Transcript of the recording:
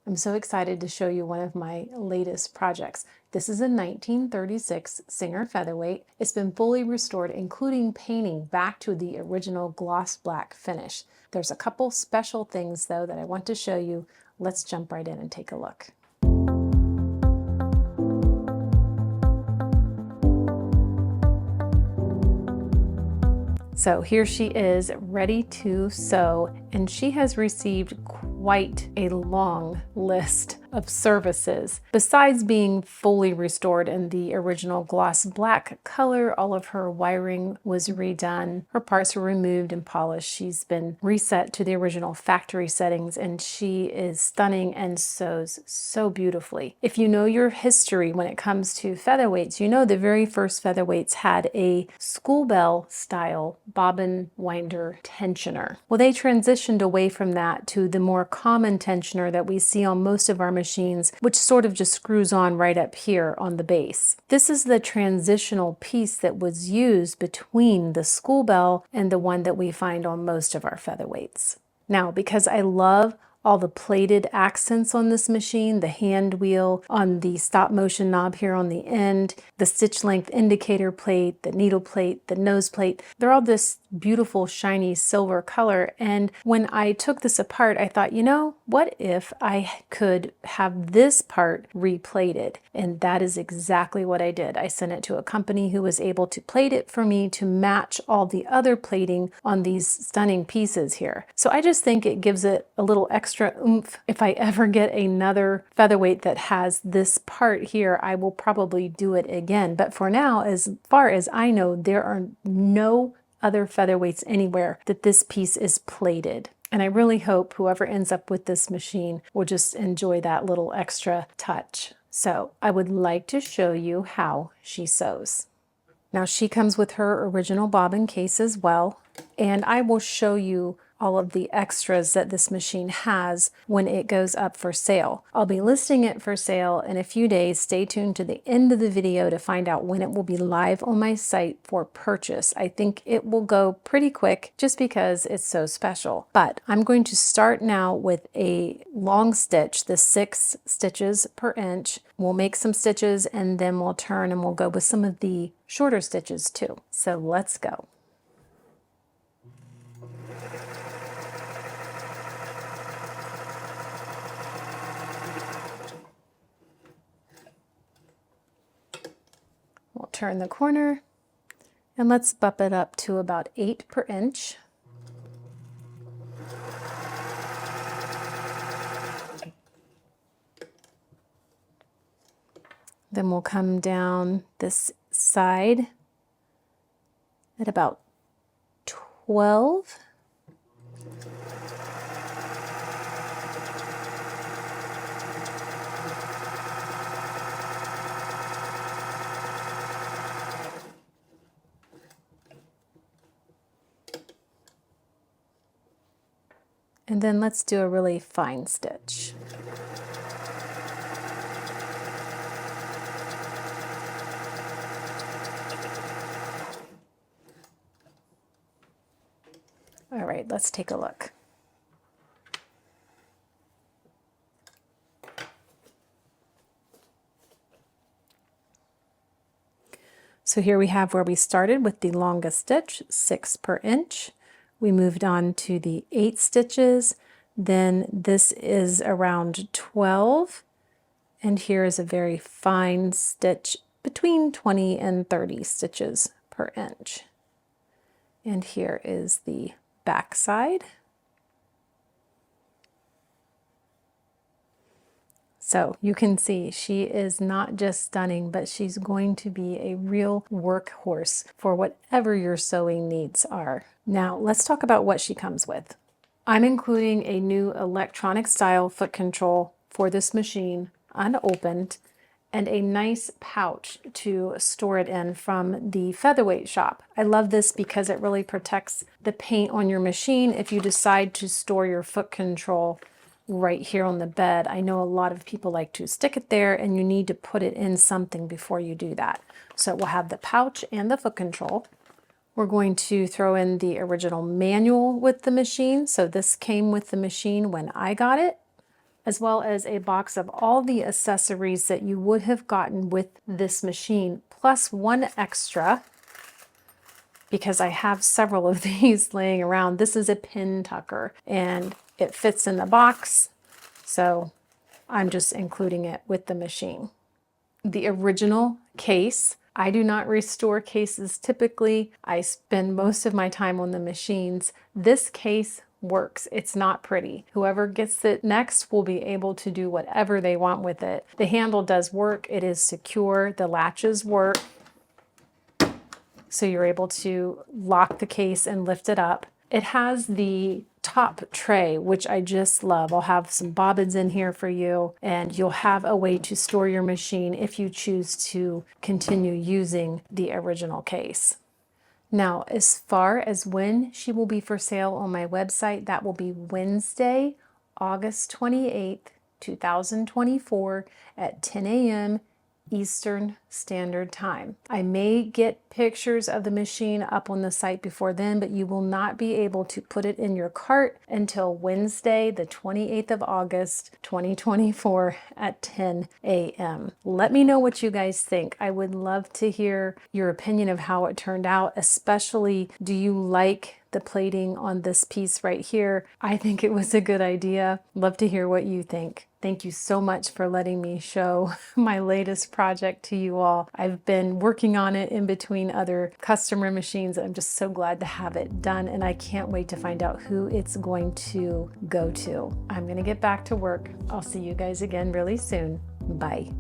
I'm so excited to show you one of my latest projects. This is a 1936 Singer Featherweight. It's been fully restored, including painting back to the original gloss black finish. There's a couple special things though that I want to show you. Let's jump right in and take a look. So here she is ready to sew, and she has received quite a long list of services. Besides being fully restored in the original gloss black color, all of her wiring was redone. Her parts were removed and polished. She's been reset to the original factory settings, and she is stunning and sews so beautifully. If you know your history when it comes to featherweights, you know the very first featherweights had a school bell style bobbin winder tensioner. Well, they transitioned away from that to the more common tensioner that we see on most of our machines, which sort of just screws on right up here on the base. This is the transitional piece that was used between the school bell and the one that we find on most of our featherweights. Now, because I love all the plated accents on this machine, the hand wheel on the stop motion knob here on the end, the stitch length indicator plate, the needle plate, the nose plate, they're all this beautiful shiny silver color. And when I took this apart, I thought, you know, what if I could have this part replated? And that is exactly what I did. I sent it to a company who was able to plate it for me to match all the other plating on these stunning pieces here. So I just think it gives it a little extra oomph. If I ever get another featherweight that has this part here, I will probably do it again. But for now, as far as I know, there are no other featherweights anywhere that this piece is plated. And I really hope whoever ends up with this machine will just enjoy that little extra touch. So I would like to show you how she sews. Now she comes with her original bobbin case as well, and I will show you all of the extras that this machine has when it goes up for sale. I'll be listing it for sale in a few days. Stay tuned to the end of the video to find out when it will be live on my site for purchase. I think it will go pretty quick just because it's so special. But I'm going to start now with a long stitch, the 6 stitches per inch. We'll make some stitches and then we'll turn and we'll go with some of the shorter stitches too. So let's go. We'll turn the corner and let's bump it up to about 8 per inch. Then we'll come down this side at about 12. And then let's do a really fine stitch. All right, let's take a look. So here we have where we started with the longest stitch, 6 per inch. We moved on to the 8 stitches, then this is around 12, and here is a very fine stitch between 20 and 30 stitches per inch. And here is the back side. So you can see she is not just stunning, but she's going to be a real workhorse for whatever your sewing needs are. Now let's talk about what she comes with. I'm including a new electronic style foot control for this machine, unopened, and a nice pouch to store it in from the Featherweight Shop. I love this because it really protects the paint on your machine if you decide to store your foot control right here on the bed. I know a lot of people like to stick it there, and you need to put it in something before you do that. So we'll have the pouch and the foot control. We're going to throw in the original manual with the machine. So this came with the machine when I got it. as well as a box of all the accessories that you would have gotten with this machine, plus one extra, because I have several of these laying around. This is a pin tucker and it fits in the box, so I'm just including it with the machine. The original case, I do not restore cases typically. I spend most of my time on the machines. This case works. It's not pretty. Whoever gets it next will be able to do whatever they want with it. The handle does work. It is secure. The latches work. So you're able to lock the case and lift it up. It has the top tray, which I just love. I'll have some bobbins in here for you, and you'll have a way to store your machine if you choose to continue using the original case. Now, as far as when she will be for sale on my website, that will be Wednesday, August 28th, 2024 at 10 a.m. Eastern Standard Time. I may get pictures of the machine up on the site before then, but you will not be able to put it in your cart until Wednesday, the 28th of August, 2024 at 10 a.m. Let me know what you guys think. I would love to hear your opinion of how it turned out, especially do you like the plating on this piece right here? I think it was a good idea. Love to hear what you think. Thank you so much for letting me show my latest project to you all. I've been working on it in between other customer machines. I'm just so glad to have it done, and I can't wait to find out who it's going to go to. I'm gonna get back to work. I'll see you guys again really soon. Bye.